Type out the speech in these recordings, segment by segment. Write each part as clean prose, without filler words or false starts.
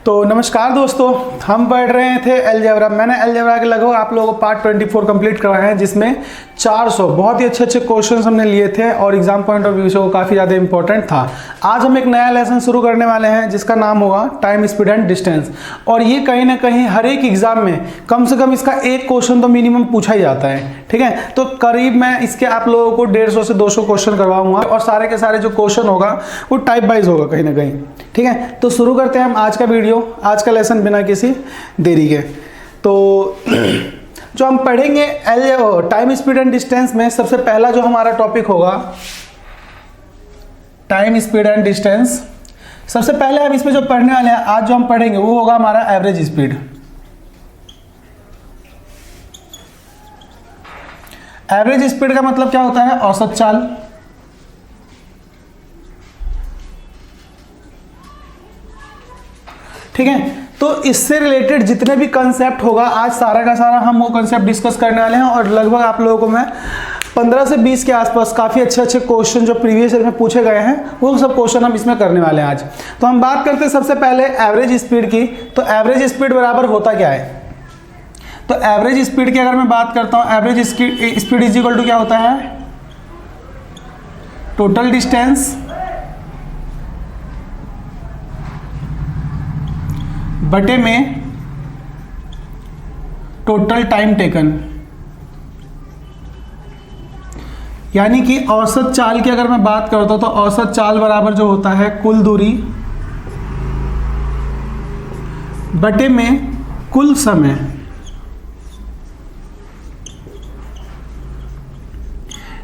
तो नमस्कार दोस्तों, हम पढ़ रहे थे अलजेब्रा। मैंने अलजेब्रा के लगभग आप लोगों को पार्ट 24 कंप्लीट करवाए हैं, जिसमें 400 बहुत ही अच्छे क्वेश्चंस हमने लिए थे और एग्जाम पॉइंट ऑफ व्यू से वो काफ़ी ज़्यादा इंपॉर्टेंट था। आज हम एक नया लेसन शुरू करने वाले हैं जिसका नाम होगा टाइम, स्पीड एंड डिस्टेंस। और ये कहीं ना कहीं हर एक एग्जाम में कम से कम इसका एक क्वेश्चन तो मिनिमम पूछा ही जाता है। ठीक है, तो करीब मैं इसके आप लोगों को 150 से 200 क्वेश्चन करवाऊंगा और सारे के सारे जो क्वेश्चन होगा वो टाइप वाइज होगा कहीं ना कहीं। ठीक है, तो शुरू करते हैं हम आज का वीडियो, आज का लेसन बिना किसी देरी के। तो जो हम पढ़ेंगे टाइम, स्पीड एंड डिस्टेंस में सबसे पहला जो हमारा टॉपिक होगा टाइम, स्पीड एंड डिस्टेंस। सबसे पहले हम इसमें जो पढ़ने वाले हैं आज जो हम पढ़ेंगे वो होगा हमारा एवरेज स्पीड। एवरेज स्पीड का मतलब क्या होता है? औसत चाल। ठीक है, तो इससे रिलेटेड जितने भी कंसेप्ट होगा आज सारा का सारा हम वो कंसेप्ट डिस्कस करने वाले हैं और लगभग आप लोगों को मैं 15 से 20 के आसपास काफ़ी अच्छे क्वेश्चन जो प्रीवियस ईयर में पूछे गए हैं वो सब क्वेश्चन हम इसमें करने वाले हैं आज। तो हम बात करते हैं सबसे पहले एवरेज स्पीड की। तो एवरेज स्पीड बराबर होता क्या है? तो एवरेज स्पीड की अगर मैं बात करता हूँ, average speed is equal to क्या होता है? टोटल डिस्टेंस बटे में टोटल टाइम टेकन। यानी कि औसत चाल की अगर मैं बात करता हूं तो औसत चाल बराबर जो होता है कुल दूरी बटे में कुल समय।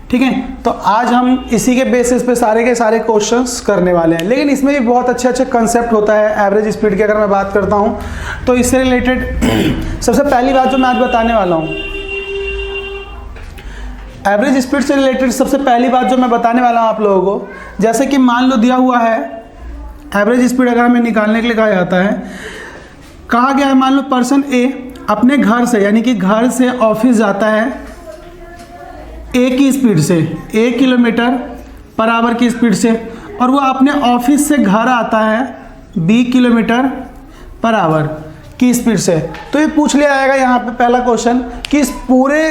ठीक है, तो आज हम इसी के बेसिस पे सारे के सारे क्वेश्चंस करने वाले हैं, लेकिन इसमें भी बहुत अच्छे कंसेप्ट होता है एवरेज स्पीड की। अगर मैं बात करता हूं तो इससे रिलेटेड सबसे पहली बात जो मैं आज बताने वाला हूं, एवरेज स्पीड से रिलेटेड सबसे पहली बात जो मैं बताने वाला हूं आप लोगों को, जैसे कि मान लो दिया हुआ है एवरेज स्पीड अगर हमें निकालने के लिए कहा जाता है, कहा गया है मान लो पर्सन ए अपने घर से यानी कि घर से ऑफिस जाता है ए की स्पीड से, 1 किलोमीटर पर आवर की स्पीड से, और वो अपने ऑफिस से घर आता है 20 किलोमीटर पर आवर की स्पीड से। तो ये पूछ लिया जाएगा यहाँ पे पहला क्वेश्चन कि इस पूरे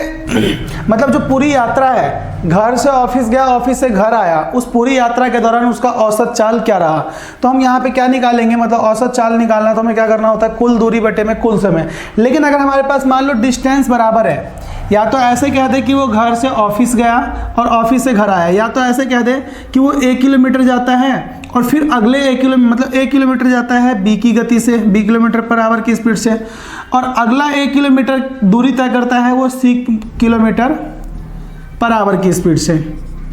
मतलब जो पूरी यात्रा है, घर से ऑफिस गया, ऑफिस से घर आया, उस पूरी यात्रा के दौरान उसका औसत चाल क्या रहा। तो हम यहाँ पे क्या निकालेंगे? मतलब औसत चाल निकालना तो हमें क्या करना होता है? कुल दूरी बटे में कुल समय। लेकिन अगर हमारे पास मान लो डिस्टेंस बराबर है, या तो ऐसे कह दे कि वो घर से ऑफिस गया और ऑफिस से घर आया, या तो ऐसे कह दे कि वो 1 किलोमीटर जाता है और फिर अगले 1 किलोमीटर मतलब 1 किलोमीटर जाता है बी की गति से, 20 किलोमीटर पर आवर की स्पीड से, और अगला 1 किलोमीटर दूरी तय करता है वो 6 किलोमीटर पर आवर की स्पीड से।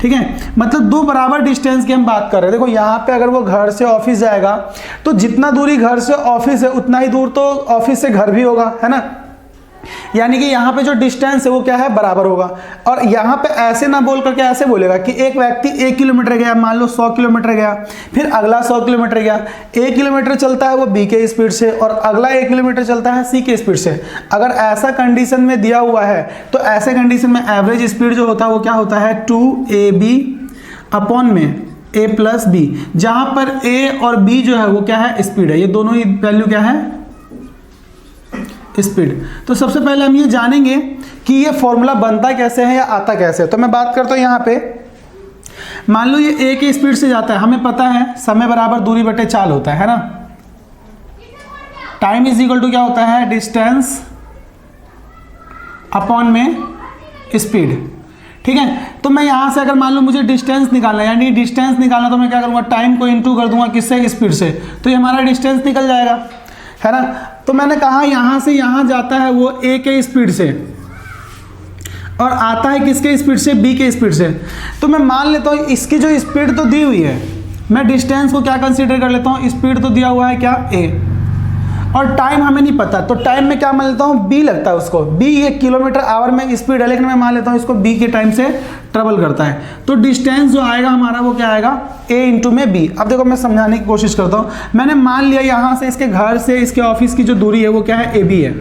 ठीक है, मतलब दो बराबर डिस्टेंस की हम बात कर रहे हैं। देखो यहाँ पे अगर वो घर से ऑफिस जाएगा तो जितना दूरी घर से ऑफिस है उतना ही दूर तो ऑफिस से घर भी होगा, है ना। यानी कि यहाँ पे जो डिस्टेंस है वो क्या है? बराबर होगा। और यहाँ पे ऐसे ना बोल करके ऐसे बोलेगा कि एक व्यक्ति 1 किलोमीटर गया, मान लो 100 किलोमीटर गया, फिर अगला 100 किलोमीटर गया, 1 किलोमीटर चलता है वो बी के स्पीड से और अगला 1 किलोमीटर चलता है सी के स्पीड से। अगर ऐसा कंडीशन में दिया हुआ है तो ऐसे कंडीशन में एवरेज स्पीड जो होता है वो क्या होता है? 2ab अपॉन में a प्लस बी, जहां पर a और b जो है वो क्या है? स्पीड है। ये दोनों ही वैल्यू क्या है? स्पीड। तो सबसे पहले हम ये जानेंगे कि ये फॉर्मूला बनता कैसे है या आता कैसे है। तो मैं बात करता हूं यहाँ पे, मान लो ये a की स्पीड से जाता है, हमें पता है समय बराबर दूरी बटे चाल होता है ना। टाइम इज इक्वल टू क्या होता है? डिस्टेंस अपॉन में स्पीड। ठीक है, तो मैं यहां से अगर मान लो मुझे डिस्टेंस निकालना है, यानी डिस्टेंस निकालना, तो मैं क्या करूंगा? टाइम को इनटू कर दूंगा किससे? स्पीड से। तो ये हमारा डिस्टेंस निकल जाएगा, है ना। तो मैंने कहा यहां से यहां जाता है वो a के स्पीड से और आता है किसके स्पीड से? b के स्पीड से। तो मैं मान लेता हूं इसकी जो स्पीड तो दी हुई है, मैं डिस्टेंस को क्या कंसीडर कर लेता हूं? स्पीड तो दिया हुआ है क्या? a, और टाइम हमें नहीं पता, तो टाइम में क्या मान लेता हूँ? b लगता है उसको। b 1 किलोमीटर आवर में स्पीड है, लेकिन मैं मान लेता हूँ इसको b के टाइम से ट्रेवल करता है। तो डिस्टेंस जो आएगा हमारा वो क्या आएगा? a इंटू में b। अब देखो मैं समझाने की कोशिश करता हूँ। मैंने मान लिया यहाँ से इसके घर से इसके ऑफिस की जो दूरी है वो क्या है? ab है।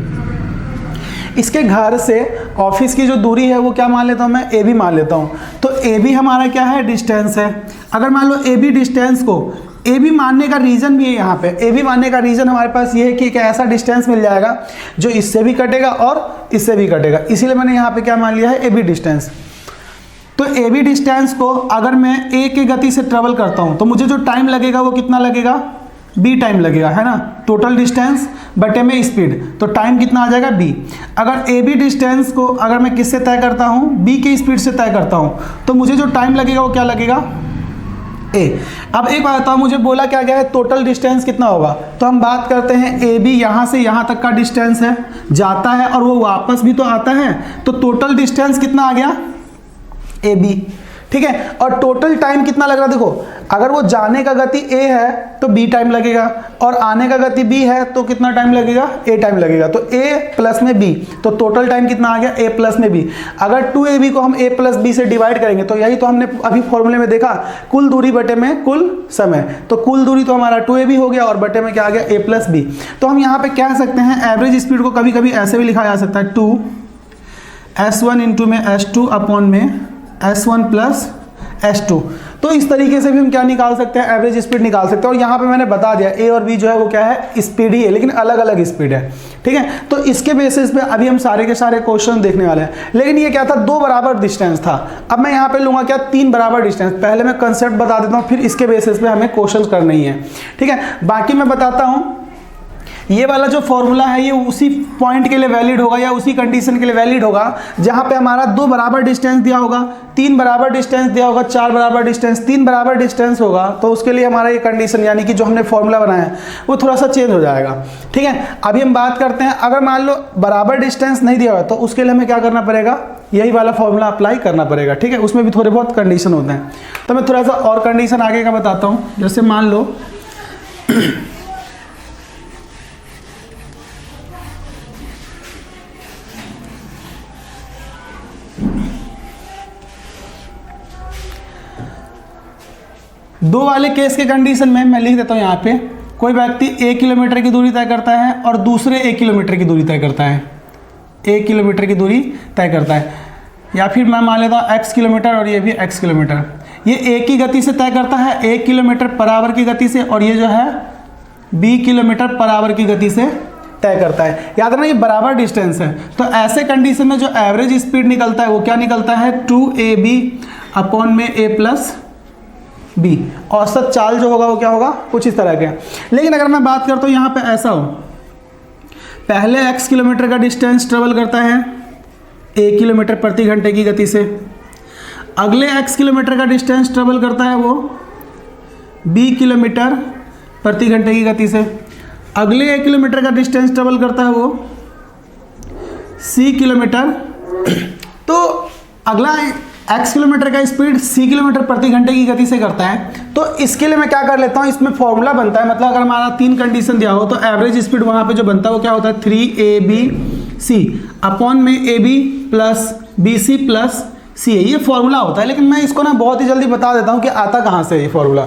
इसके घर से ऑफिस की जो दूरी है वो क्या मान लेता हूँ मैं? AB मान लेता हूँ। तो AB हमारा क्या है? डिस्टेंस है। अगर मान लो AB डिस्टेंस को ए बी मानने का रीज़न भी है यहाँ पे, ए बी मानने का रीज़न हमारे पास ये है कि एक ऐसा डिस्टेंस मिल जाएगा जो इससे भी कटेगा और इससे भी कटेगा, इसीलिए मैंने यहाँ पे क्या मान लिया है, ए बी डिस्टेंस। तो ए बी डिस्टेंस को अगर मैं ए की गति से ट्रेवल करता हूँ तो मुझे जो टाइम लगेगा वो कितना लगेगा, बी टाइम लगेगा, है ना। टोटल डिस्टेंस बटे में स्पीड, तो टाइम कितना आ जाएगा, बी। अगर ए बी डिस्टेंस को अगर मैं किससे तय करता हूँ, बी की स्पीड से तय करता हूँ, तो मुझे जो टाइम लगेगा वो क्या लगेगा, ए। अब एक बात बताओ, मुझे बोला क्या गया है, टोटल डिस्टेंस कितना होगा, तो हम बात करते हैं ए बी यहाँ से यहाँ तक का डिस्टेंस है, जाता है और वो वापस भी तो आता है, तो टोटल डिस्टेंस कितना आ गया, ए बी, ठीक है। और टोटल टाइम कितना लग रहा है, देखो अगर वो जाने का गति ए है तो बी टाइम लगेगा, और आने का गति बी है तो कितना टाइम लगेगा, ए टाइम लगेगा। तो ए प्लस में बी, तो टोटल टाइम कितना आ गया, ए प्लस में बी। अगर 2ab को हम ए प्लस बी से डिवाइड करेंगे तो यही तो हमने अभी फॉर्मूले में देखा, कुल दूरी बटे में कुल समय, तो कुल दूरी तो हमारा 2ab हो गया और बटे में क्या आ गया, ए प्लस बी। तो हम यहाँ पे कह सकते हैं एवरेज स्पीड को कभी कभी ऐसे भी लिखा जा सकता है, 2s1 इंटू में s2 अपॉन में s1 प्लस s2। तो इस तरीके से भी हम क्या निकाल सकते हैं, एवरेज स्पीड निकाल सकते हैं। और यहाँ पे मैंने बता दिया ए और बी जो है वो क्या है, स्पीड ही है, लेकिन अलग अलग स्पीड है, ठीक है। तो इसके बेसिस पे अभी हम सारे के सारे क्वेश्चन देखने वाले हैं। लेकिन ये क्या था, 2 बराबर डिस्टेंस था। अब मैं यहाँ पे लूंगा क्या, 3 बराबर डिस्टेंस। पहले मैं कंसेप्ट बता देता हूँ, फिर इसके बेसिस पे हमें क्वेश्चन करने ही है, ठीक है। बाकी मैं बताता हूँ, ये वाला जो फॉर्मूला है ये उसी पॉइंट के लिए वैलिड होगा या उसी कंडीशन के लिए वैलिड होगा जहां पे हमारा 2 बराबर डिस्टेंस दिया होगा, 3 बराबर डिस्टेंस दिया होगा, 4 बराबर डिस्टेंस, 3 बराबर डिस्टेंस होगा, तो उसके लिए हमारा ये कंडीशन यानी कि जो हमने फॉर्मूला बनाया है वो थोड़ा सा चेंज हो जाएगा, ठीक है। अभी हम बात करते हैं, अगर मान लो बराबर डिस्टेंस नहीं दिया हुआ तो उसके लिए हमें क्या करना पड़ेगा, यही वाला फॉर्मूला अप्लाई करना पड़ेगा, ठीक है। उसमें भी थोड़े बहुत कंडीशन होते हैं, तो मैं थोड़ा सा और कंडीशन आगे का बताता हूँ। जैसे मान लो दो वाले केस के कंडीशन में मैं लिख देता हूं यहाँ पे, कोई व्यक्ति 1 किलोमीटर की दूरी तय करता है और दूसरे 1 किलोमीटर की दूरी तय करता है, 1 किलोमीटर की दूरी तय करता है, या फिर मैं मान लेता हूँ x किलोमीटर और ये भी x किलोमीटर। ये एक ही गति से तय करता है, 1 किलोमीटर पर आवर की गति से, और ये जो है b किलोमीटर पर आवर की गति से तय करता है। याद रखना ये बराबर डिस्टेंस है। तो ऐसे कंडीशन में जो एवरेज स्पीड निकलता है वो क्या निकलता है, 2ab अपॉन में a प्लस बी। औसत चाल जो होगा वो क्या होगा, कुछ इस तरह के। लेकिन अगर मैं बात करता हूँ यहाँ पे ऐसा हो, पहले x किलोमीटर का डिस्टेंस ट्रेवल करता है 1 किलोमीटर प्रति घंटे की गति से, अगले x किलोमीटर का डिस्टेंस ट्रेवल करता है वो b किलोमीटर प्रति घंटे की गति से, अगले 1 किलोमीटर का डिस्टेंस ट्रेवल करता है वो c किलोमीटर। तो अगला x किलोमीटर का स्पीड c किलोमीटर प्रति घंटे की गति से करता है। तो इसके लिए मैं क्या कर लेता हूँ, इसमें फॉर्मूला बनता है, मतलब अगर हमारा 3 कंडीशन दिया हो तो एवरेज स्पीड वहाँ पे जो बनता है वो क्या होता है, 3abc अपॉन में ab plus bc plus c है, ये फॉर्मूला होता है। लेकिन मैं इसको ना बहुत ही जल्दी बता देता हूँ कि आता कहाँ से ये फॉर्मूला।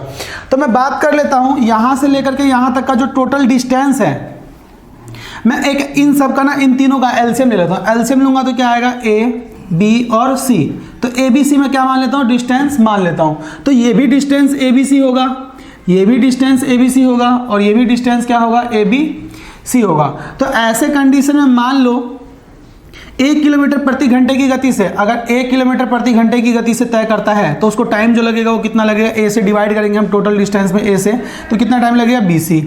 तो मैं बात कर लेता हूँ यहाँ से लेकर के यहाँ तक का जो टोटल डिस्टेंस है, मैं एक इन सब का ना, इन तीनों का एलसीएम ले लेता हूँ। एलसीएम लूंगा तो क्या आएगा, a b और c। तो ए बी सी में क्या मान लेता हूँ, डिस्टेंस मान लेता हूँ। तो ये भी डिस्टेंस ए बी सी होगा, ये भी डिस्टेंस ए बी सी होगा, और ये भी डिस्टेंस क्या होगा, ए बी सी होगा। तो ऐसे कंडीशन में मान लो 1 किलोमीटर प्रति घंटे की गति से, अगर 1 किलोमीटर प्रति घंटे की गति से तय करता है तो उसको टाइम जो लगेगा वो कितना लगेगा, ए से डिवाइड करेंगे हम टोटल डिस्टेंस में ए से, तो कितना टाइम लगेगा, बी सी।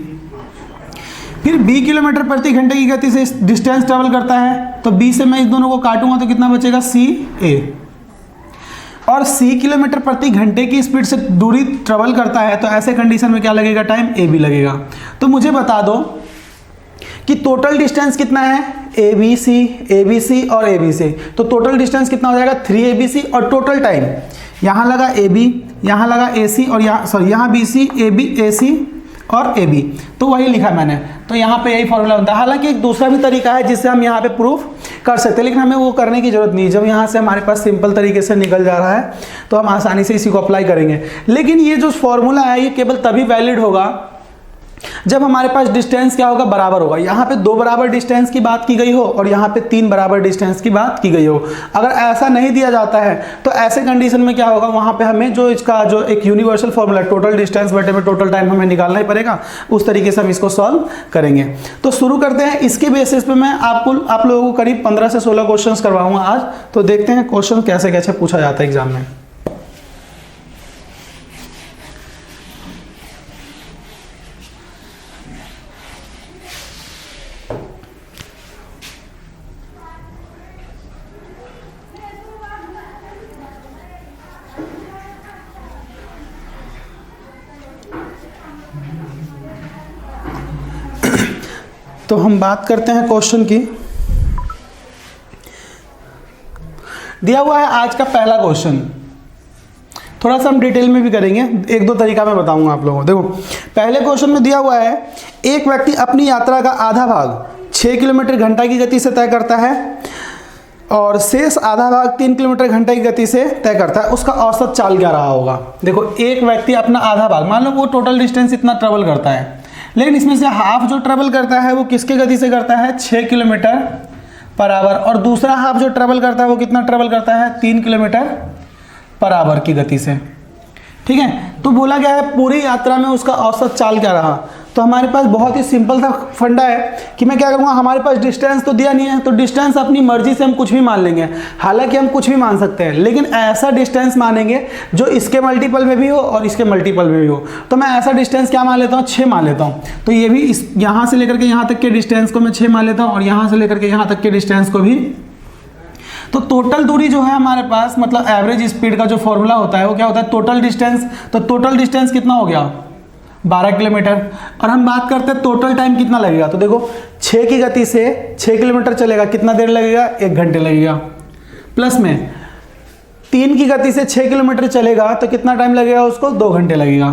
फिर b किलोमीटर प्रति घंटे की गति से डिस्टेंस ट्रेवल करता है, तो b से मैं इस दोनों को काटूंगा तो कितना बचेगा, ca। और c किलोमीटर प्रति घंटे की स्पीड से दूरी ट्रेवल करता है, तो ऐसे कंडीशन में क्या लगेगा, टाइम ab लगेगा। तो मुझे बता दो कि टोटल डिस्टेंस कितना है, abc और abc। तो टोटल डिस्टेंस कितना हो जाएगा, 3abc, और टोटल टाइम यहाँ लगा ab, यहाँ लगा ac, और यहाँ सॉरी यहाँ bc ab ac और AB, तो वही लिखा मैंने। तो यहाँ पे यही फॉर्मूला बनता है। हालांकि एक दूसरा भी तरीका है जिससे हम यहाँ पे प्रूफ कर सकते हैं, लेकिन हमें वो करने की जरूरत नहीं। जब यहाँ से हमारे पास सिंपल तरीके से निकल जा रहा है तो हम आसानी से इसी को अप्लाई करेंगे। लेकिन ये जो फॉर्मूला है ये केवल तभी वैलिड होगा जब हमारे पास डिस्टेंस क्या होगा, बराबर होगा। यहाँ पे 2 बराबर डिस्टेंस की बात की गई हो और यहाँ पे 3 बराबर डिस्टेंस की बात की गई हो। अगर ऐसा नहीं दिया जाता है तो ऐसे कंडीशन में क्या होगा, वहाँ पे हमें जो इसका जो एक यूनिवर्सल फॉर्मूला टोटल डिस्टेंस बटे में टोटल टाइम हमें निकालना ही पड़ेगा, उस तरीके से हम इसको सॉल्व करेंगे। तो शुरू करते हैं। इसके बेसिस पे मैं आप लोगों को करीब 15 से 16 क्वेश्चन करवाऊंगा आज। तो देखते हैं क्वेश्चन कैसे कैसे पूछा जाता है एग्जाम में। तो हम बात करते हैं क्वेश्चन की। दिया हुआ है आज का पहला क्वेश्चन, थोड़ा सा हम डिटेल में भी करेंगे, 1-2 तरीका मैं बताऊंगा आप लोगों को। देखो पहले क्वेश्चन में दिया हुआ है, एक व्यक्ति अपनी यात्रा का आधा भाग 6 किलोमीटर घंटा की गति से तय करता है और शेष आधा भाग 3 किलोमीटर घंटे की गति से तय करता है, उसका औसत चाल क्या रहा होगा। देखो एक व्यक्ति अपना आधा भाग, मान लो वो टोटल डिस्टेंस इतना ट्रेवल करता है, लेकिन इसमें से हाफ जो ट्रेवल करता है वो किसके गति से करता है, 6 किलोमीटर पर आवर, और दूसरा हाफ जो ट्रेवल करता है वो कितना ट्रेवल करता है, 3 किलोमीटर पर आवर की गति से। ठीक है, तो बोला गया है पूरी यात्रा में उसका औसत चाल क्या रहा। तो हमारे पास बहुत ही सिंपल सा फंडा है कि मैं क्या करूँगा, हमारे पास डिस्टेंस तो दिया नहीं है, तो डिस्टेंस अपनी मर्जी से हम कुछ भी मान लेंगे। हालांकि हम कुछ भी मान सकते हैं, लेकिन ऐसा डिस्टेंस मानेंगे जो इसके मल्टीपल में भी हो और इसके मल्टीपल में भी हो। तो मैं ऐसा डिस्टेंस क्या मान लेता हूँ, 6 मान लेता हूँ। तो ये भी इस यहाँ से लेकर के यहाँ तक के डिस्टेंस को मैं 6 मान लेता हूँ और यहाँ से लेकर के यहाँ तक के डिस्टेंस को भी। तो टोटल दूरी जो है हमारे पास, मतलब एवरेज स्पीड का जो फॉर्मूला होता है वो क्या होता है, टोटल डिस्टेंस। तो टोटल डिस्टेंस कितना हो गया, 12 किलोमीटर। और हम बात करते हैं टोटल टाइम कितना लगेगा, तो देखो 6 की गति से 6 किलोमीटर चलेगा, कितना देर लगेगा, 1 घंटे लगेगा। प्लस में 3 की गति से 6 किलोमीटर चलेगा तो कितना टाइम लगेगा उसको, 2 घंटे लगेगा।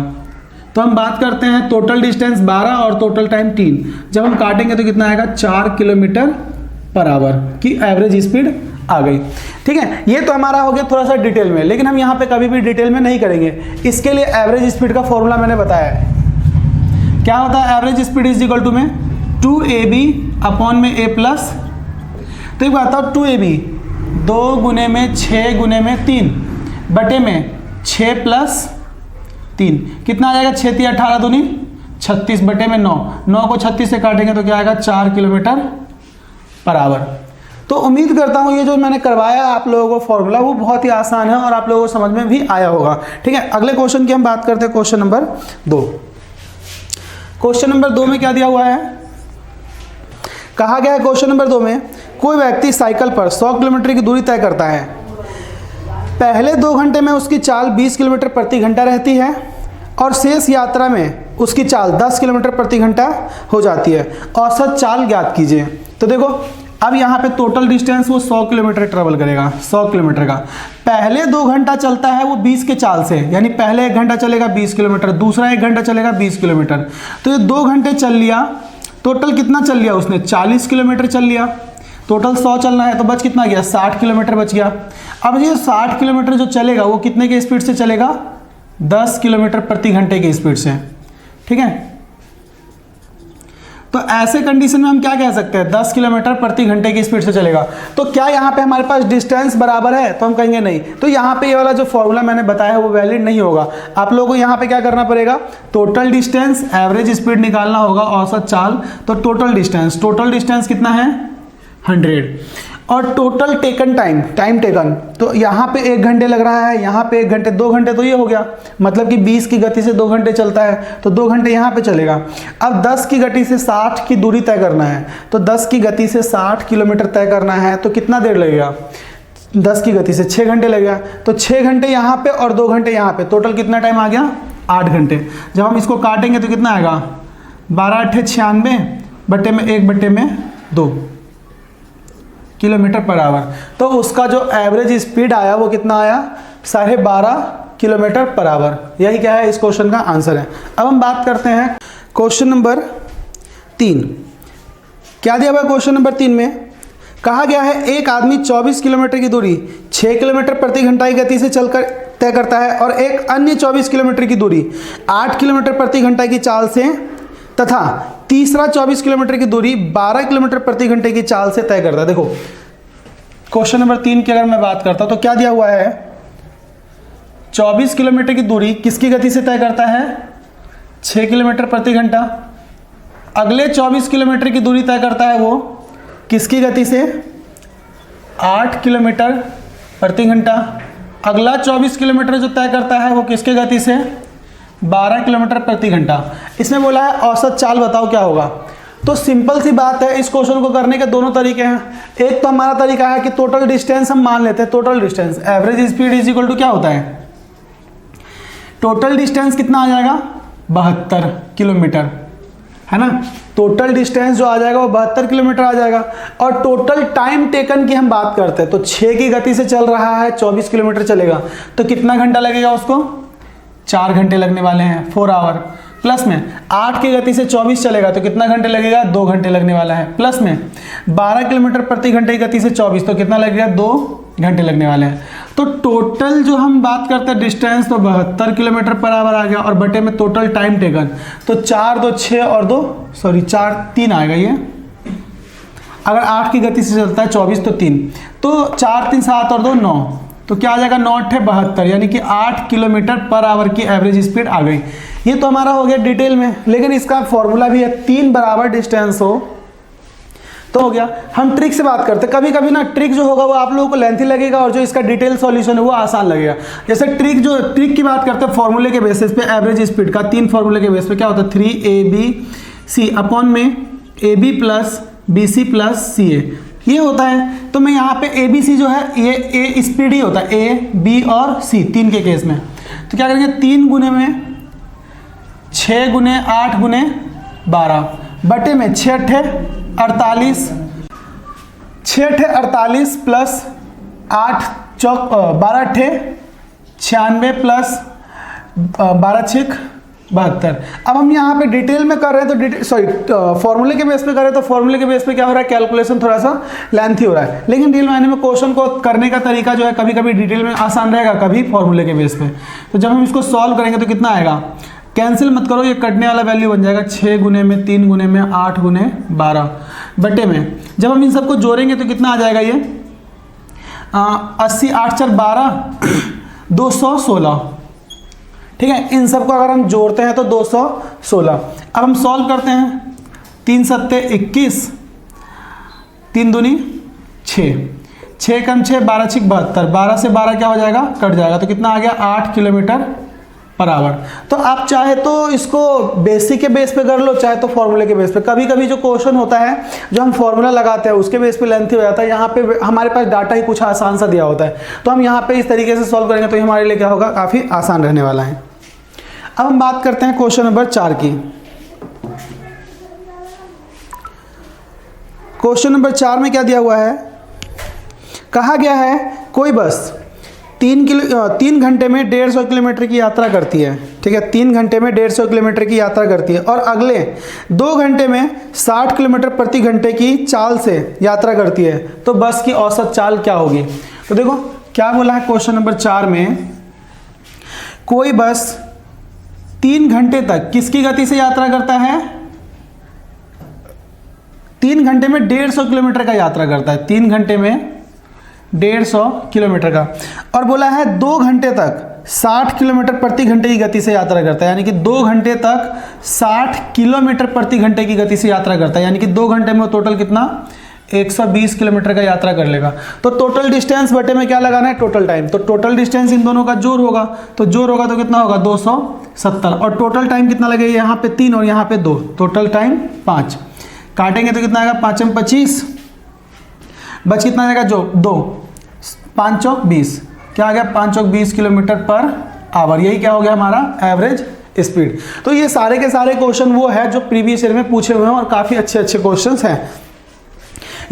तो हम बात करते हैं टोटल डिस्टेंस 12 और टोटल टाइम 3, जब हम काटेंगे तो कितना आएगा, 4 किलोमीटर पर आवर की एवरेज स्पीड आ गई। ठीक है, ये तो हमारा हो गया थोड़ा सा डिटेल में, लेकिन हम यहाँ पे कभी भी डिटेल में नहीं करेंगे। इसके लिए एवरेज स्पीड का फॉर्मूला मैंने बताया है, क्या होता है, average speed is equal to में 2ab अपॉन में a प्लस। तो एक बात बताओ, 2ab 2 गुने में 6 गुने में 3 बटे में 6 प्लस 3 कितना आ जाएगा, 6 3 18 दूनी 36 बटे में 9, 9 को 36 से काटेंगे तो क्या आएगा, 4 किलोमीटर पर आवर। तो उम्मीद करता हूँ ये जो मैंने करवाया आप लोगों को फॉर्मूला वो बहुत ही आसान है और आप लोगों को समझ में भी आया होगा। ठीक है, अगले क्वेश्चन की हम बात करते हैं, क्वेश्चन नंबर 2। क्वेश्चन नंबर 2 में क्या दिया हुआ है, कहा गया है क्वेश्चन नंबर 2 में, कोई व्यक्ति साइकिल पर 100 किलोमीटर की दूरी तय करता है। पहले 2 घंटे में उसकी चाल 20 किलोमीटर प्रति घंटा रहती है और शेष यात्रा में उसकी चाल 10 किलोमीटर प्रति घंटा हो जाती है। औसत चाल ज्ञात कीजिए। तो देखो अब यहाँ पे टोटल डिस्टेंस वो 100 किलोमीटर ट्रेवल करेगा, 100 किलोमीटर का। पहले 2 घंटा चलता है वो 20 के चाल से, यानी पहले 1 घंटा चलेगा 20 किलोमीटर, दूसरा 1 घंटा चलेगा 20 किलोमीटर। तो ये 2 घंटे चल लिया, टोटल कितना चल लिया उसने, 40 किलोमीटर चल लिया। टोटल 100 चलना है तो बच कितना गया, 60 किलोमीटर बच गया। अब ये 60 किलोमीटर जो चलेगा वो कितने के स्पीड से चलेगा, 10 किलोमीटर प्रति घंटे की स्पीड से। ठीक है, तो ऐसे कंडीशन में हम क्या कह सकते हैं, 10 किलोमीटर प्रति घंटे की स्पीड से चलेगा। तो क्या यहाँ पे हमारे पास डिस्टेंस बराबर है, तो हम कहेंगे नहीं। तो यहाँ पे ये वाला जो फॉर्मूला मैंने बताया है वो वैलिड नहीं होगा। आप लोगों को यहाँ पे क्या करना पड़ेगा, टोटल डिस्टेंस एवरेज स्पीड निकालना होगा, औसत चाल। तो टोटल डिस्टेंस कितना है, 100, और टोटल टेकन टाइम टेकन, तो यहाँ पे 1 घंटे लग रहा है, यहाँ पे 1 घंटे, 2 घंटे तो ये हो गया, मतलब कि 20 की गति से 2 घंटे चलता है तो 2 घंटे यहाँ पे चलेगा। अब 10 की गति से 60 की दूरी तय करना है, तो 10 की गति से 60 किलोमीटर तय करना है तो कितना देर लगेगा, 10 की गति से 6 घंटे लगेगा। तो 6 घंटे यहाँ पे और 2 घंटे यहाँ पे, टोटल कितना टाइम आ गया, 8 घंटे। जब हम इसको काटेंगे तो कितना आएगा, 12 8 96 बटे में 1 बटे में 2 किलोमीटर पर आवर। तो उसका जो एवरेज स्पीड आया वो कितना आया, 12.5 किलोमीटर पर आवर। यही क्या है, इस क्वेश्चन का आंसर है। अब हम बात करते हैं क्वेश्चन नंबर 3। क्या दिया हुआ है क्वेश्चन नंबर 3 में, कहा गया है एक आदमी 24 किलोमीटर की दूरी 6 किलोमीटर प्रति घंटा की गति से चलकर तय करता है और एक अन्य 24 किलोमीटर की दूरी 8 किलोमीटर प्रति घंटा की चाल से तथा तीसरा 24 किलोमीटर की दूरी 12 किलोमीटर प्रति घंटे की चाल से तय करता है। देखो क्वेश्चन नंबर 3 की अगर मैं बात करता हूं तो क्या दिया हुआ है, 24 किलोमीटर की दूरी किसकी गति से तय करता है, 6 किलोमीटर प्रति घंटा। अगले 24 किलोमीटर की दूरी तय करता है वो किसकी गति से, 8 किलोमीटर प्रति घंटा। अगला 24 किलोमीटर जो तय करता है वो किसकी गति से, 12 किलोमीटर प्रति घंटा। इसमें बोला है औसत चाल बताओ क्या होगा। तो सिंपल सी बात है, इस क्वेश्चन को करने के दोनों तरीके हैं। एक तो हमारा तरीका है कि टोटल डिस्टेंस हम मान लेते हैं, total distance average speed is equal to क्या होता है, टोटल डिस्टेंस कितना आ जाएगा, 72 किलोमीटर, है ना। टोटल डिस्टेंस जो आ जाएगा वो 72 किलोमीटर आ जाएगा। और टोटल टाइम टेकन की हम बात करते हैं तो 6 की गति से चल रहा है, 24 किलोमीटर चलेगा तो कितना घंटा लगेगा उसको, 4 घंटे लगने वाले हैं, 4 आवर। प्लस में 8 की गति से 24 चलेगा तो कितना घंटे लगेगा, 2 घंटे लगने वाला है। प्लस में 12 किलोमीटर प्रति घंटे की गति से 24 तो कितना लगेगा, 2 घंटे लगने वाले हैं। तो टोटल जो हम बात करते हैं डिस्टेंस तो 72 किलोमीटर पर आवर आ गया और बटे में टोटल टाइम टेकन तो 4 2 6 और 2 4 3 आएगा ये। अगर 8 की गति से चलता है 24 तो 3, तो 4 3 7 और 2 9, तो क्या आ जाएगा, 9 8 72, यानी कि 8 किलोमीटर पर आवर की एवरेज स्पीड आ गई। ये तो हमारा हो गया डिटेल में, लेकिन इसका फॉर्मूला भी है, 3 बराबर डिस्टेंस हो तो हो गया। हम ट्रिक से बात करते हैं, कभी कभी ना ट्रिक जो होगा वो आप लोगों को लेंथी लगेगा और जो इसका डिटेल सॉल्यूशन है वो आसान लगेगा। जैसे ट्रिक की बात करते हैं फॉर्मूले के बेसिस पे, एवरेज स्पीड का 3 फॉर्मूले के बेस पे क्या होता है, 3ABC अपॉन में AB plus BC plus CA ये होता है। तो मैं यहाँ पे ABC जो है ये A स्पीड ही होता है, A B और C 3 के केस में। तो क्या करेंगे, 3 गुने में 6 गुने 8 गुने 12 बटे में 6 अट्ठे 48, 6 अट्ठे 48 प्लस 8 चौक 12 अट्ठे 96 प्लस 12 छिक 72। अब हम यहाँ पे डिटेल में कर रहे हैं तो फॉर्मूले के बेस पे कर रहे हैं तो फॉर्मूले के बेस पे क्या हो रहा है, कैलकुलेशन थोड़ा सा लेंथी हो रहा है। लेकिन रियल मायने में क्वेश्चन को करने का तरीका जो है कभी कभी डिटेल में आसान रहेगा, कभी फॉर्मूले के बेस पे। तो जब हम इसको सॉल्व करेंगे तो कितना आएगा, कैंसिल मत करो, ये कटने वाला वैल्यू बन जाएगा 6 गुने में 3 गुने में 8 गुने 12 बटे में। जब हम इन सबको जोड़ेंगे तो कितना आ जाएगा ये 80 8 4 12 216, ठीक है। इन सबको अगर हम जोड़ते हैं तो 216। अब हम सॉल्व करते हैं, 3 सत्ते 21, 3 दूनी 6, 6 कम 6 12 छिक 72, 12 से 12 क्या हो जाएगा, कट जाएगा तो कितना आ गया, 8 किलोमीटर पर आवर। तो आप चाहे तो इसको बेसिक के बेस पे कर लो, चाहे तो फॉर्मूले के बेस पे। कभी कभी जो क्वेश्चन होता है जो हम फॉर्मूला लगाते हैं उसके बेस पे लेंथी हो जाता है, यहाँ पे हमारे पास डाटा ही कुछ आसान सा दिया होता है तो हम यहाँ पे इस तरीके से सॉल्व करेंगे तो हमारे लिए क्या होगा, काफ़ी आसान रहने वाला है। अब हम बात करते हैं क्वेश्चन नंबर 4 की। क्वेश्चन नंबर 4 में क्या दिया हुआ है, कहा गया है कोई बस 3 घंटे में 150 किलोमीटर की यात्रा करती है, ठीक है। 3 घंटे में 150 किलोमीटर की यात्रा करती है और अगले 2 घंटे में 60 किलोमीटर प्रति घंटे की चाल से यात्रा करती है, तो बस की औसत चाल क्या होगी। तो देखो क्या बोला है क्वेश्चन नंबर 4 में, कोई बस 3 घंटे तक किसकी गति से यात्रा करता है, 3 घंटे में 150 किलोमीटर का यात्रा करता है, 3 घंटे में 150 किलोमीटर का, और बोला है 2 घंटे तक 60 किलोमीटर प्रति घंटे की गति से यात्रा करता है, यानी कि 2 घंटे तक 60 किलोमीटर प्रति घंटे की गति से यात्रा करता है, यानी कि 2 घंटे में टोटल कितना 120 किलोमीटर का यात्रा कर लेगा। तो टोटल डिस्टेंस बटे में क्या लगाना है, टोटल टाइम। तो टोटल डिस्टेंस इन दोनों का जोड़ होगा, तो जोड़ होगा तो कितना होगा 270, और टोटल टाइम कितना लगेगा, यहाँ पे 3 और यहाँ पे 2, टोटल टाइम 5। काटेंगे तो कितना आएगा, 5 में 25, बच कितना आएगा, जो 2 5 चौक 20, क्या आ गया 5 चौक 20 किलोमीटर पर आवर। यही क्या हो गया हमारा एवरेज स्पीड। तो ये सारे के सारे क्वेश्चन वो है जो प्रीवियस ईयर में पूछे हुए हैं और काफ़ी अच्छे अच्छे क्वेश्चंस हैं।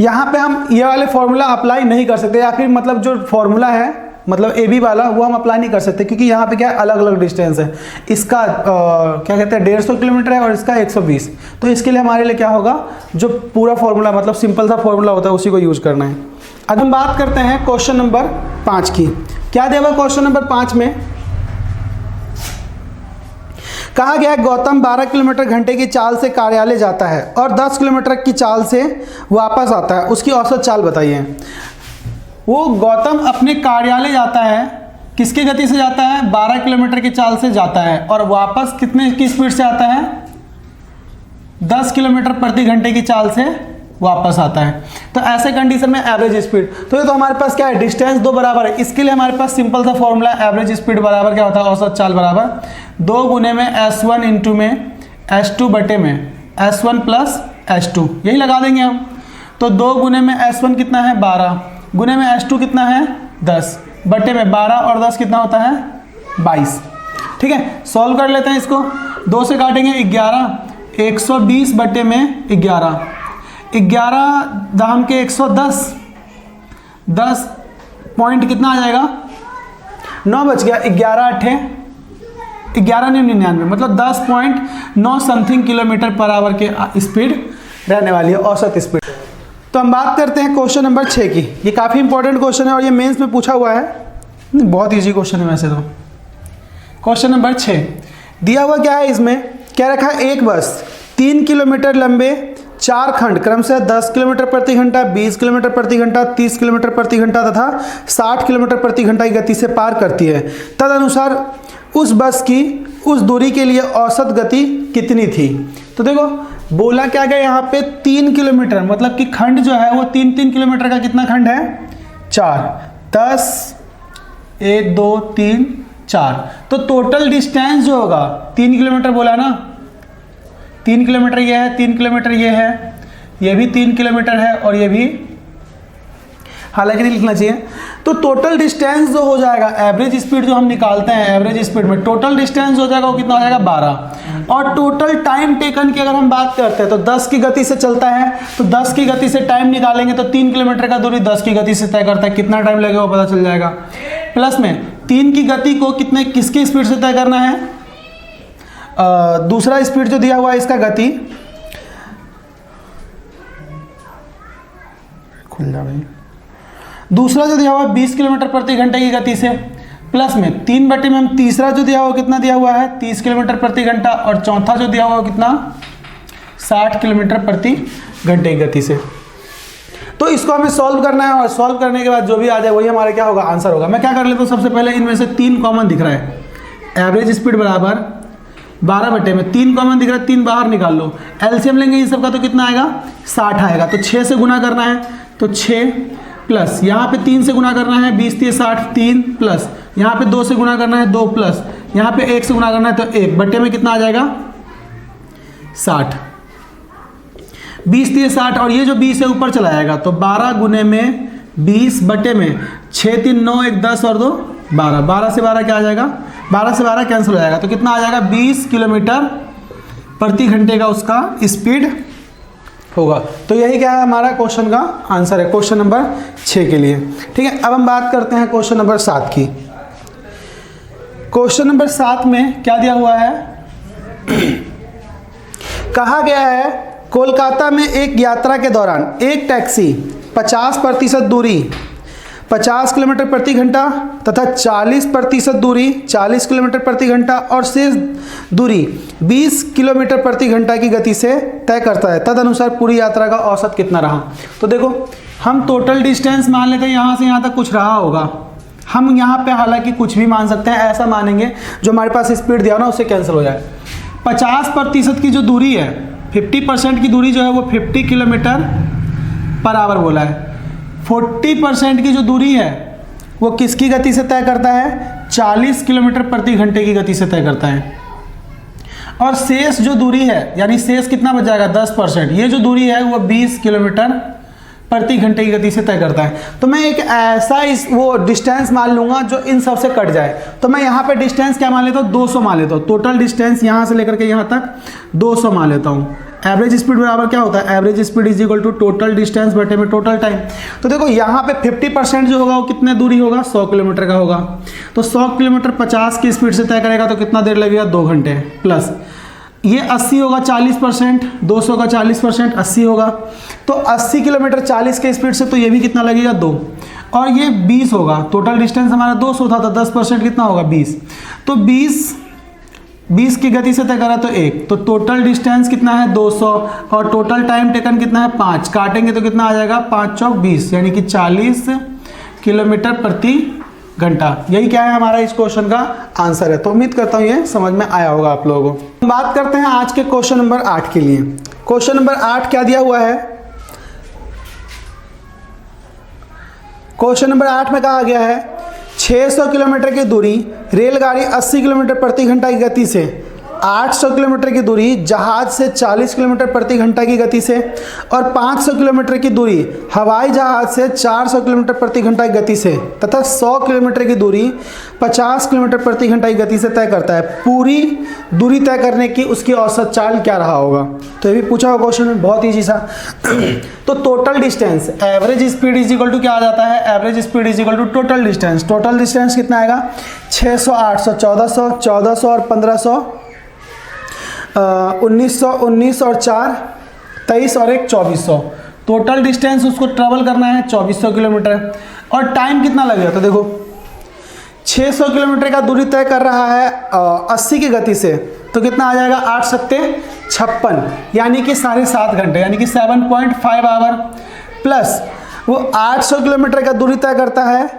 यहाँ पे हम ये वाले फॉर्मूला अप्लाई नहीं कर सकते, या फिर मतलब जो फॉर्मूला है मतलब AB वाला वो हम अप्लाई नहीं कर सकते, क्योंकि यहाँ पे क्या है अलग अलग डिस्टेंस है। इसका क्या कहते हैं 150 किलोमीटर है और इसका 120, तो इसके लिए हमारे लिए क्या होगा, जो पूरा फॉर्मूला मतलब सिंपल सा फॉर्मूला होता है उसी को यूज करना है। अब हम बात करते हैं क्वेश्चन नंबर 5 की। क्या दिया हुआ क्वेश्चन नंबर 5 में, कहा गया है गौतम 12 किलोमीटर घंटे की चाल से कार्यालय जाता है और 10 किलोमीटर की चाल से वापस आता है, उसकी औसत चाल बताइए। वो गौतम अपने कार्यालय जाता है, किसकी गति से जाता है? 12 किलोमीटर की चाल से जाता है और वापस कितने की स्पीड से आता है? 10 किलोमीटर प्रति घंटे की चाल से वापस आता है। तो ऐसे कंडीशन में एवरेज स्पीड, तो ये तो हमारे पास क्या है? डिस्टेंस दो बराबर है। इसके लिए हमारे पास सिंपल सा फॉर्मूला है, एवरेज स्पीड बराबर क्या होता है? औसत चाल बराबर 2 गुने में S1 इंटू में S2 बटे में S1 प्लस S2, यही लगा देंगे हम। तो 2 गुने में S1 कितना है? 12, गुने में S2 कितना है? 10, बटे में 12 और 10 कितना होता है? 22। ठीक है, सॉल्व कर लेते हैं इसको। 2 से काटेंगे 11, 120 बटे में 11, 11 दाम के 110, 10 पॉइंट कितना आ जाएगा? 9 बच गया। 11 8 11 नहीं 99, मतलब 10.9 समथिंग किलोमीटर पर आवर के स्पीड रहने वाली है, औसत स्पीड। तो हम बात करते हैं क्वेश्चन नंबर 6 की। ये काफ़ी इंपॉर्टेंट क्वेश्चन है और ये मेंस में पूछा हुआ है, बहुत इजी क्वेश्चन है वैसे तो। क्वेश्चन नंबर 6 दिया हुआ क्या है? इसमें क्या रखा है? एक बस 3 किलोमीटर लंबे 4 खंड क्रमशः 10 किलोमीटर प्रति घंटा, 20 किलोमीटर प्रति घंटा, 30 किलोमीटर प्रति घंटा तथा 60 किलोमीटर प्रति घंटा की गति से पार करती है। तदनुसार उस बस की उस दूरी के लिए औसत गति कितनी थी? तो देखो बोला क्या गया यहाँ पे? 3 किलोमीटर, मतलब कि खंड जो है वो 3 किलोमीटर का कितना खंड है? 4, 10, 1 2 3 4। तो टोटल डिस्टेंस जो होगा 3 किलोमीटर बोला ना, 3 किलोमीटर ये है, 3 किलोमीटर ये है, ये भी 3 किलोमीटर है और ये भी, हालांकि नहीं लिखना चाहिए। तो टोटल डिस्टेंस जो हो जाएगा, एवरेज स्पीड जो हम निकालते हैं एवरेज स्पीड में, टोटल डिस्टेंस हो जाएगा वो कितना हो जाएगा? 12। और टोटल टाइम टेकन की अगर हम बात करते हैं तो 10 की गति से चलता है, तो 10 की गति से टाइम निकालेंगे तो 3 किलोमीटर का दूरी 10 की गति से तय करता है, कितना टाइम लगेगा वो पता चल जाएगा। प्लस में 3 की गति को किसकी स्पीड से तय करना है? दूसरा स्पीड जो दिया हुआ है इसका गति, खुल जा भाई, दूसरा जो दिया हुआ है 20 किलोमीटर प्रति घंटे की गति से, प्लस में 3 बटे में हम तीसरा जो दिया हुआ कितना दिया हुआ है? 30 किलोमीटर प्रति घंटा, और चौथा जो दिया हुआ कितना? 60 किलोमीटर प्रति घंटे की गति से। तो इसको हमें सॉल्व करना है और सॉल्व करने के बाद जो भी आ जाए वही हमारा क्या होगा? आंसर होगा। मैं क्या कर लेता हूँ, सबसे पहले इनमें से 3 कॉमन दिख रहा है, एवरेज स्पीड बराबर 12 बटे में 3 कॉमन दिख रहा है, 3 बाहर निकाल लो, एलसीएम लेंगे इन सब का तो कितना आएगा? 60 आएगा। तो 6 से गुना करना है, तो 6 प्लस यहाँ पे 3 से गुना करना है, 20 3 60, 3 प्लस यहाँ पे 2 से गुना करना है, 2 प्लस यहाँ पे 1 से गुना करना है, तो 1 बटे में कितना आ जाएगा? 60। 20 3 60 और ये जो 20 है ऊपर चला जाएगा, तो 12 गुने में 20 बटे में 6 3 9 1 10 और 2 12, 12 से 12 क्या आ जाएगा? 12 से 12 कैंसिल हो जाएगा, तो कितना आ जाएगा? 20 किलोमीटर प्रति घंटे का उसका स्पीड होगा। तो यही क्या है हमारा क्वेश्चन का आंसर है, क्वेश्चन नंबर 6 के लिए। ठीक है, अब हम बात करते हैं क्वेश्चन नंबर 7 की। क्वेश्चन नंबर 7 में क्या दिया हुआ है? कहा गया है कोलकाता में एक यात्रा के दौरान एक टैक्सी 50% दूरी 50 किलोमीटर प्रति घंटा तथा 40% दूरी 40 किलोमीटर प्रति घंटा और शेष दूरी 20 किलोमीटर प्रति घंटा की गति से तय करता है। तदनुसार पूरी यात्रा का औसत कितना रहा? तो देखो हम टोटल डिस्टेंस मान लेते हैं, यहाँ से यहाँ तक कुछ रहा होगा, हम यहाँ पे हालांकि कुछ भी मान सकते हैं, ऐसा मानेंगे जो हमारे पास स्पीड दिया ना उससे कैंसिल हो जाए। 50% की जो दूरी है, 50% की दूरी जो है वो 50 किलोमीटर पर आवर बोला है। 40% की जो दूरी है वो किसकी गति से तय करता है? 40 किलोमीटर प्रति घंटे की गति से तय करता है। और शेष जो दूरी है, यानी शेष कितना बच जाएगा? 10%। ये जो दूरी है वो 20 किलोमीटर प्रति घंटे की गति से तय करता है। तो मैं एक ऐसा वो डिस्टेंस मान लूंगा जो इन सब से कट जाए। तो मैं यहाँ पे डिस्टेंस क्या मान लेता हूँ? 200 मान लेता हूँ। टोटल डिस्टेंस यहाँ से लेकर के यहाँ तक 200 मान लेता हूँ। एवरेज स्पीड बराबर क्या होता है? Average speed is equal to total distance बटे में टोटल टाइम। तो देखो यहाँ पे 50% जो होगा वो कितने दूरी होगा? 100 किलोमीटर का होगा। तो 100 किलोमीटर 50 की स्पीड से तय करेगा तो कितना देर लगेगा? 2 घंटे। प्लस ये 80 होगा 40%, 200 का 40% 80 होगा, तो 80 किलोमीटर 40 के स्पीड से तो ये भी कितना लगेगा? 2। और ये 20 होगा, टोटल डिस्टेंस हमारा 200 था तो 10% कितना होगा? 20। तो 20 20 की गति से तय करा तो 1, तो टोटल डिस्टेंस कितना है 200 और टोटल टाइम टेकन कितना है 5, काटेंगे तो कितना आ जाएगा 5 चौक 20 यानी कि 40 किलोमीटर प्रति घंटा। यही क्या है हमारा इस क्वेश्चन का आंसर है। तो उम्मीद करता हूँ ये समझ में आया होगा आप लोगों को। बात करते हैं आज के क्वेश्चन नंबर 8 के लिए। क्वेश्चन नंबर 8 क्या दिया हुआ है? क्वेश्चन नंबर 8 में कहा गया है 600 किलोमीटर की दूरी रेलगाड़ी 80 किलोमीटर प्रति घंटा की गति से, 800 किलोमीटर की दूरी जहाज से 40 किलोमीटर प्रति घंटा की गति से और 500 किलोमीटर की दूरी हवाई जहाज से 400 किलोमीटर प्रति घंटा की गति से तथा 100 किलोमीटर की दूरी 50 किलोमीटर प्रति घंटा की गति से तय करता है। पूरी दूरी तय करने की उसकी औसत चाल क्या रहा होगा? तो ये भी पूछा हुआ क्वेश्चन में, बहुत ईजी सा। तो total distance average speed is equal to क्या आ जाता है? Average speed is equal to total distance. Total distance कितना आएगा? 600, 800, 1400, 1400 और 1500, 1900, 19 और 4 23 और 1 2400। टोटल डिस्टेंस उसको ट्रेवल करना है 2400 किलोमीटर। और टाइम कितना लगेगा? तो देखो 600 किलोमीटर का दूरी तय कर रहा है 80 की गति से, तो कितना आ जाएगा 8 सत्ते 56 यानी कि 7.5 घंटे यानी कि 7.5 आवर, प्लस वो 800 किलोमीटर का दूरी तय करता है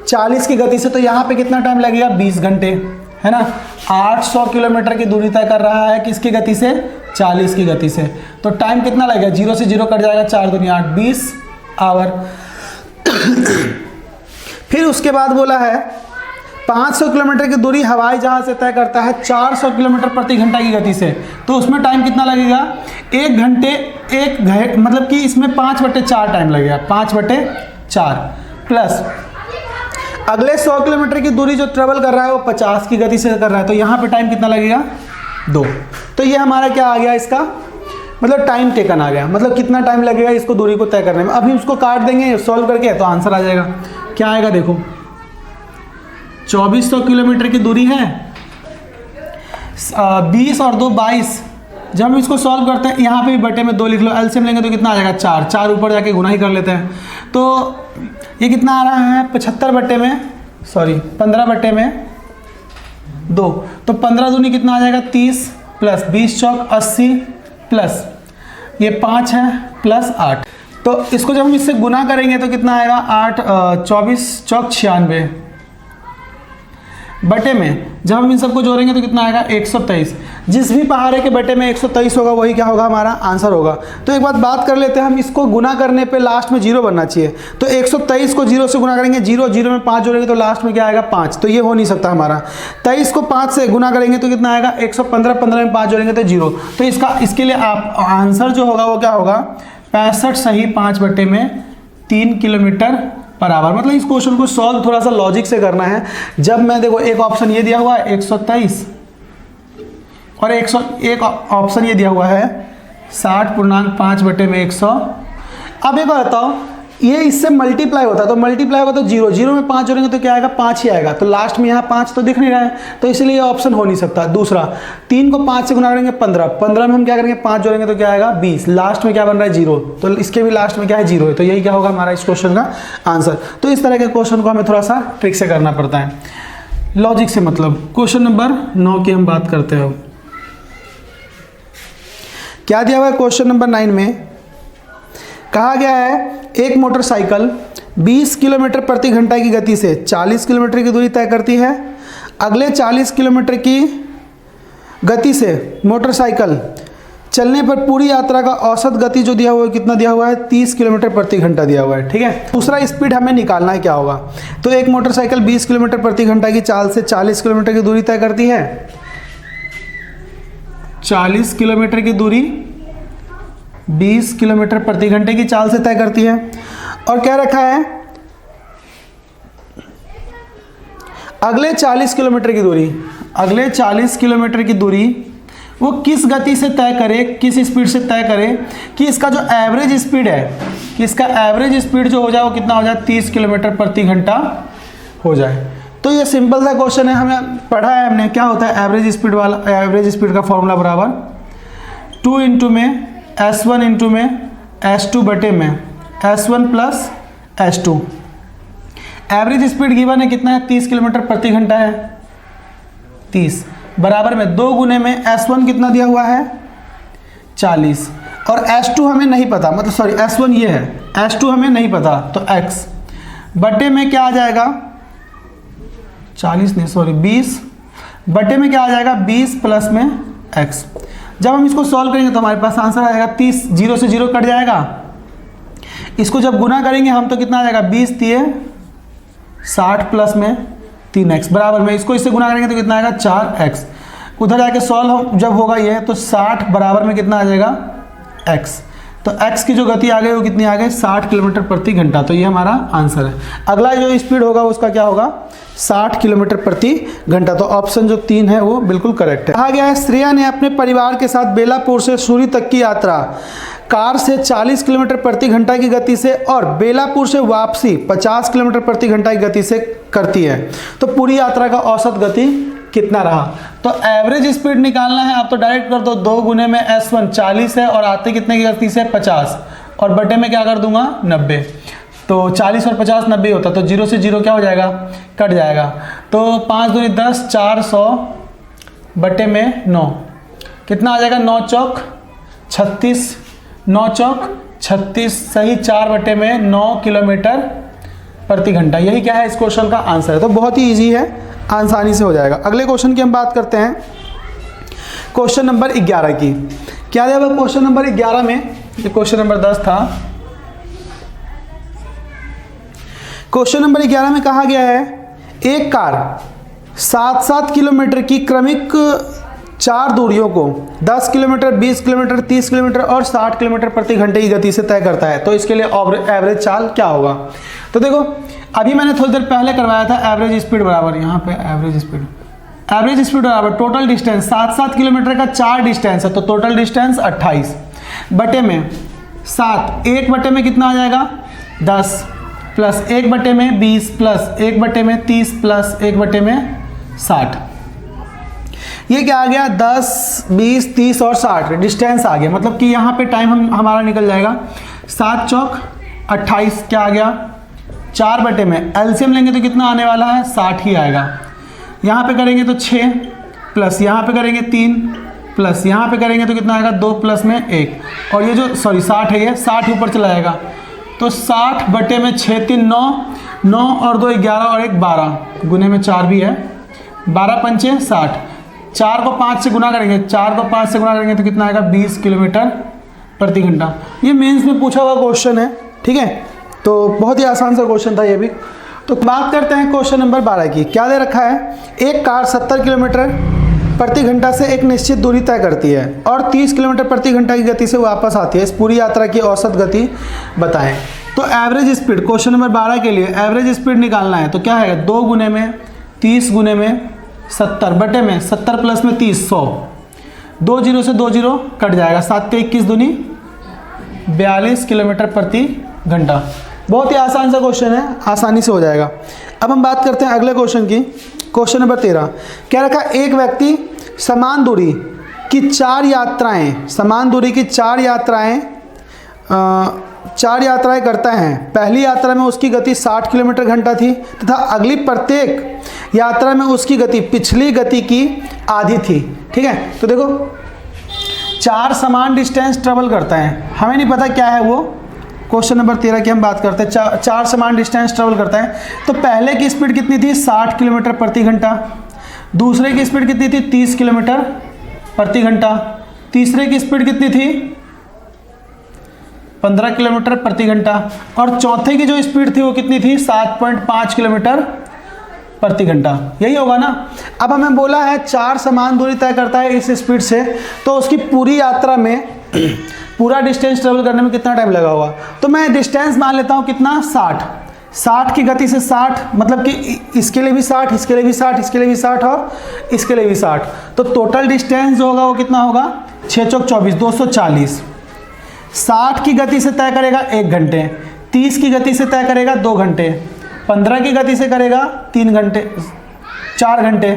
40 की गति से, तो यहाँ पे कितना टाइम लगेगा? 20 घंटे, है ना। 800 किलोमीटर की दूरी तय कर रहा है किसकी गति से? 40 की गति से, तो टाइम कितना लगेगा? 0 से 0 कट जाएगा, 4 दूनी 8, 20 आवर। फिर उसके बाद बोला है 500 किलोमीटर की दूरी हवाई जहाज से तय करता है 400 किलोमीटर प्रति घंटा की गति से, तो उसमें टाइम कितना लगेगा? 1 घंटे मतलब कि इसमें 5/4 टाइम लगेगा, 5/4 प्लस अगले 100 किलोमीटर की दूरी जो ट्रेवल कर रहा है वो 50 की गति से कर रहा है, तो यहाँ पे टाइम कितना लगेगा? 2। तो ये हमारा क्या आ गया इसका मतलब टाइम टेकन आ गया, मतलब कितना टाइम लगेगा इसको दूरी को तय करने में। अभी उसको काट देंगे सॉल्व करके तो आंसर आ जाएगा। क्या आएगा देखो, 2400 किलोमीटर की दूरी है, 20 और 2 22। जब हम इसको सॉल्व करते हैं यहाँ पे भी बटे में 2 लिख लो, एलसीएम लेंगे तो कितना आ जाएगा? 4। 4 ऊपर जाके गुना ही कर लेते हैं, तो ये कितना आ रहा है? 15/2, तो 15 दूनी कितना आ जाएगा? 30 प्लस 20 चौक 80 प्लस ये 5 है प्लस 8, तो इसको जब हम इससे गुना करेंगे तो कितना आएगा? 24 चौक 96 बटे में जब हम इन सबको जोड़ेंगे तो कितना आएगा? 123। जिस भी पहाड़े के बटे में 123 होगा वही क्या होगा? हमारा आंसर होगा। तो एक बात कर लेते हैं, हम इसको गुना करने पे लास्ट में 0 बनना चाहिए, तो 123 को 0 से गुना करेंगे, 0 0 में 5 जोड़ेंगे तो लास्ट में क्या आएगा? 5, तो ये हो नहीं सकता हमारा। 23 को 5 से गुना करेंगे तो कितना आएगा? 115, 15 में 5 जोड़ेंगे तो 0, तो इसके लिए आप आंसर जो होगा वो क्या होगा? 65 सही 5/3 किलोमीटर पर आवर। मतलब इस क्वेश्चन को सॉल्व थोड़ा सा लॉजिक से करना है। जब मैं देखो एक ऑप्शन ये दिया हुआ है 123 और एक ऑप्शन ये दिया हुआ है 60.5/100। अब एक बात बताओ, ये इससे मल्टीप्लाई होता है तो मल्टीप्लाई होगा तो 0 0 में 5 जोड़ेंगे तो क्या आएगा? 5 ही आएगा, तो लास्ट में यहाँ 5 तो दिख नहीं रहा है, तो इसलिए ये ऑप्शन हो नहीं सकता। दूसरा 3 को 5 से गुना करेंगे 15, 15 में हम क्या करेंगे? 5 जोड़ेंगे तो क्या आएगा? 20, लास्ट में क्या बन रहा है? 0, तो इसके भी लास्ट में क्या है? 0 है, तो यही क्या होगा हमारा इस क्वेश्चन का आंसर। तो इस तरह के क्वेश्चन को हमें थोड़ा सा ट्रिक से करना पड़ता है, लॉजिक से। मतलब क्वेश्चन नंबर 9 की हम बात करते हैं। क्या दिया हुआ है क्वेश्चन नंबर 9 में? कहा गया है एक मोटरसाइकिल 20 किलोमीटर प्रति घंटा की गति से 40 किलोमीटर की दूरी तय करती है। अगले 40 किलोमीटर की गति से मोटरसाइकिल चलने पर पूरी यात्रा का औसत गति जो दिया हुआ है कितना दिया हुआ है? 30 किलोमीटर प्रति घंटा दिया हुआ है, ठीक है। दूसरा स्पीड हमें निकालना है, क्या होगा? तो एक मोटरसाइकिल 20 किलोमीटर प्रति घंटा की चाल से 40 किलोमीटर की दूरी तय करती है। 40 किलोमीटर की दूरी 20 किलोमीटर प्रति घंटे की चाल से तय करती है, और क्या रखा है? अगले 40 किलोमीटर की दूरी, अगले 40 किलोमीटर की दूरी वो किस गति से तय करे, किस स्पीड से तय करे कि इसका जो एवरेज स्पीड है, कि इसका एवरेज स्पीड जो हो जाए वो कितना हो जाए? 30 किलोमीटर प्रति घंटा हो जाए। तो ये सिंपल सा क्वेश्चन है, हमें पढ़ा है हमने क्या होता है एवरेज स्पीड वाला। एवरेज स्पीड का फॉर्मूला बराबर 2 इंटू में S1 इंटू में S2 बटे में S1 plus S2। Average speed given है कितना है? 30 किलोमीटर प्रति घंटा है, 30 बराबर में 2 गुने में S1 कितना दिया हुआ है 40 और S2 हमें नहीं पता, मतलब सॉरी S1 ये है, S2 हमें नहीं पता, तो x बटे में क्या आ जाएगा 40 नहीं सॉरी 20 बटे में क्या आ जाएगा 20 प्लस में x। जब हम इसको सॉल्व करेंगे तो हमारे पास आंसर आ जाएगा 30, 0 से 0 कट जाएगा। इसको जब गुना करेंगे हम तो कितना आ जाएगा 20 दिए 60 प्लस में 3x बराबर में, इसको इससे गुना करेंगे तो कितना आएगा 4x। उधर जाके सॉल्व जब होगा ये तो 60 बराबर में कितना आ जाएगा x, तो x की जो गति आ गई वो कितनी आ गई 60 किलोमीटर प्रति घंटा। तो ये हमारा आंसर है। अगला जो स्पीड होगा उसका क्या होगा 60 किलोमीटर प्रति घंटा। तो ऑप्शन जो 3 है वो बिल्कुल करेक्ट है। कहा गया है श्रेया ने अपने परिवार के साथ बेलापुर से सूरी तक की यात्रा कार से 40 किलोमीटर प्रति घंटा की गति से और बेलापुर से वापसी 50 किलोमीटर प्रति घंटा की गति से करती है, तो पूरी यात्रा का औसत गति कितना रहा। तो एवरेज स्पीड निकालना है, आप तो डायरेक्ट कर दो, 2 गुने में S1 40 है और आते कितने की गति से 50 और बटे में क्या कर दूंगा 90, तो 40 और 50 90 होता, तो 0 से 0 क्या हो जाएगा कट जाएगा। तो 5 दूनी 10 400 बटे में 9 कितना आ जाएगा 9 चौक 36, 9 चौक 36 सही 4 बटे में 9 किलोमीटर प्रति घंटा। यही क्या है इस क्वेश्चन का आंसर है। तो बहुत ही ईजी है, आसानी से हो जाएगा। अगले क्वेश्चन की हम बात करते हैं क्वेश्चन नंबर 11 की। क्या दिया हुआ क्वेश्चन नंबर 11 में, ये क्वेश्चन नंबर 10 था। क्वेश्चन नंबर 11 में कहा गया है एक कार 7-7 किलोमीटर की क्रमिक 4 दूरियों को 10 किलोमीटर 20 किलोमीटर 30 किलोमीटर और 60 किलोमीटर प्रति घंटे की गति से तय करता है, तो इसके लिए एवरेज चाल क्या होगा। तो देखो अभी मैंने थोड़ी देर पहले करवाया था एवरेज स्पीड बराबर, यहाँ पे एवरेज स्पीड बराबर टोटल डिस्टेंस 7-7 किलोमीटर का 4 डिस्टेंस है, तो टोटल डिस्टेंस 28 बटे में 7, 1 बटे में कितना आ जाएगा 10 प्लस 1 बटे में 20 प्लस 1 बटे में 30 प्लस 1 बटे में 60। ये क्या आ गया 10 20 30 और 60 डिस्टेंस आ गया, मतलब कि यहाँ पे टाइम हमारा निकल जाएगा 7 चौक 28 क्या आ गया 4 बटे में एलसीएम लेंगे तो कितना आने वाला है 60 ही आएगा। यहाँ पे करेंगे तो 6 प्लस यहाँ पे करेंगे 3 प्लस यहाँ पे करेंगे तो कितना आएगा 2 प्लस में 1 और ये जो सॉरी 60 है ये 60 ऊपर चला जाएगा, तो 60 बटे में 6 3 9 9 और 2 11 और 1 12 गुने में 4 भी है 12 पंचे 60, 4 को 5 से गुना करेंगे 4 को 5 से गुना करेंगे तो कितना आएगा 20 किलोमीटर प्रति घंटा। ये मेंस में पूछा हुआ क्वेश्चन है, ठीक है, तो बहुत ही आसान सा क्वेश्चन था ये भी। तो बात करते हैं क्वेश्चन नंबर 12 की। क्या दे रखा है एक कार 70 किलोमीटर प्रति घंटा से एक निश्चित दूरी तय करती है और 30 किलोमीटर प्रति घंटा की गति से वापस आती है, इस पूरी यात्रा की औसत गति बताएं। तो एवरेज स्पीड क्वेश्चन नंबर 12 के लिए एवरेज स्पीड निकालना है, तो क्या है 2 गुने में 30 गुने में 70 बटे में 70 प्लस में 30 100, 2 0 से 2 0 कट जाएगा, 7 21 दूनी 42 किलोमीटर प्रति घंटा। बहुत ही आसान सा क्वेश्चन है, आसानी से हो जाएगा। अब हम बात करते हैं अगले क्वेश्चन की। क्वेश्चन नंबर 13 क्या रखा एक व्यक्ति समान दूरी की 4 यात्राएं करता है। पहली यात्रा में उसकी गति 60 किलोमीटर घंटा थी तथा अगली प्रत्येक यात्रा में उसकी गति पिछली गति की आधी थी, ठीक है। तो देखो 4 समान डिस्टेंस ट्रेवल करता है, हमें नहीं पता क्या है वो। क्वेश्चन नंबर 13 की हम बात करते हैं, 4 समान डिस्टेंस ट्रेवल करता है, तो पहले की स्पीड कितनी थी 60 किलोमीटर प्रति घंटा, दूसरे की स्पीड कितनी थी 30 किलोमीटर प्रति घंटा, तीसरे की स्पीड कितनी थी 15 किलोमीटर प्रति घंटा और चौथे की जो स्पीड थी वो कितनी थी 7.5 किलोमीटर प्रति घंटा। यही होगा ना। अब हमें बोला है 4 समान दूरी तय करता है इस स्पीड से, तो उसकी पूरी यात्रा में पूरा डिस्टेंस ट्रेवल करने में कितना टाइम लगा होगा। तो मैं डिस्टेंस मान लेता हूँ कितना 60 की गति से 60, मतलब कि इसके लिए भी 60 इसके लिए भी 60 इसके लिए भी 60 और इसके लिए भी 60, तो टोटल डिस्टेंस जो होगा वो कितना होगा 6 चौक 24 240। 60 की गति से तय करेगा 1 घंटे, 30 की गति से तय करेगा 2 घंटे, 15 की गति से करेगा 3 घंटे 4 घंटे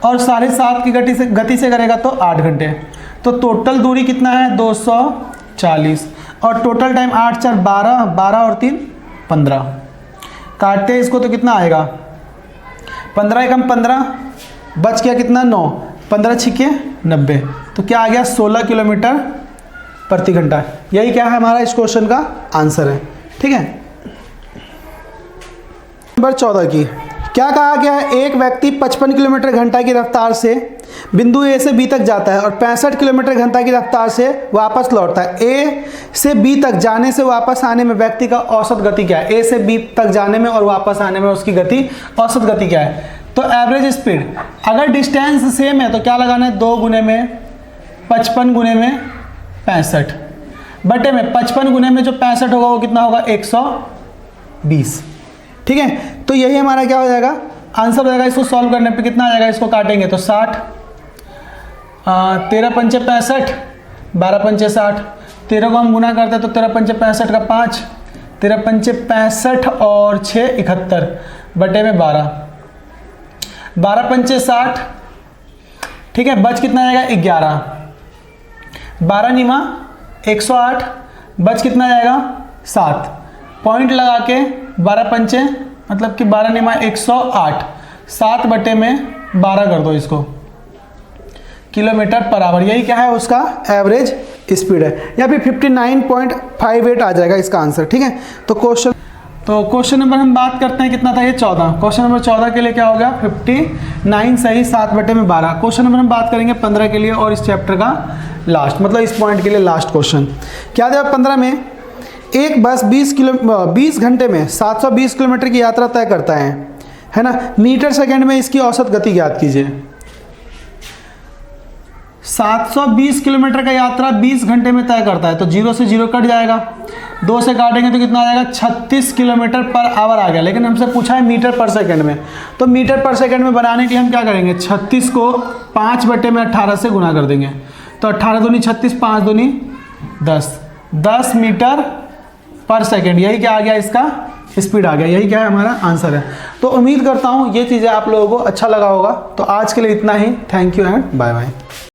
और 7.5 की गति से करेगा तो 8 घंटे। तो टोटल दूरी कितना है 240 और टोटल टाइम 8 4 12 12 और 3 15। काटते हैं इसको तो कितना आएगा 15 एकम 15 बच गया कितना 9, 15 छिके 90, तो क्या आ गया 16 किलोमीटर प्रति घंटा। यही क्या है हमारा इस क्वेश्चन का आंसर है। ठीक है, नंबर 14 की क्या कहा गया है, एक व्यक्ति 55 किलोमीटर घंटा की रफ्तार से बिंदु ए से बी तक जाता है और 65 किलोमीटर घंटा की रफ्तार से वापस लौटता है। ए से बी तक जाने से वापस आने में व्यक्ति का औसत गति क्या है? ए से बी तक जाने में और वापस आने में उसकी गति, औसत गति क्या है? तो एवरेज स्पीड, अगर डिस्टेंस सेम है तो क्या लगाना है, 2 गुने में 55 गुने में 65 बटे में 55 गुने में जो 65 होगा वो कितना होगा 120। ठीक है, तो यही हमारा क्या हो जाएगा आंसर हो जाएगा। इसको सॉल्व करने पे कितना आ जाएगा, इसको काटेंगे तो 60, 13 पंचे 65, 12 पंचे 60, 13 को हम गुना करते हैं तो 13 पंचे 65 का 5, 13 पंचे 65 और 6 71 बटे में 12, 12 पंचे 60। ठीक है, बच कितना आएगा 11, 12 निमा 108, बच कितना जाएगा 7, पॉइंट लगा के 12 पंचे मतलब कि 12 निमा 108, 7 बटे में 12 कर दो इसको, किलोमीटर पर आवर। यही क्या है उसका एवरेज स्पीड है, या फिर 59.58 आ जाएगा इसका आंसर। ठीक है, तो क्वेश्चन नंबर हम बात करते हैं कितना था, ये 14। क्वेश्चन नंबर 14 के लिए क्या हो गया 59 सही, 7 बटे में 12। क्वेश्चन नंबर हम बात करेंगे 15 के लिए और इस चैप्टर का लास्ट, मतलब इस पॉइंट के लिए लास्ट क्वेश्चन क्या था 15 में। एक बस 20 घंटे में 720 किलोमीटर की यात्रा तय करता है ना, मीटर सेकंड में इसकी औसत गति ज्ञात कीजिए। 720 किलोमीटर का यात्रा 20 घंटे में तय करता है, तो 0 से 0 कट जाएगा, 2 से काटेंगे तो कितना आ जाएगा 36 किलोमीटर पर आवर आ गया। लेकिन हमसे पूछा है मीटर पर सेकंड में, तो मीटर पर सेकंड में बनाने के लिए हम क्या करेंगे, 36 को 5 बटे में 18 से गुना कर देंगे, तो 18 दूनी 36, 5 दूनी 10 मीटर पर सेकेंड। यही क्या आ गया, इसका स्पीड आ गया। यही क्या है हमारा आंसर है। तो उम्मीद करता हूँ ये चीज़ें आप लोगों को अच्छा लगा होगा। तो आज के लिए इतना ही, thank you and bye bye.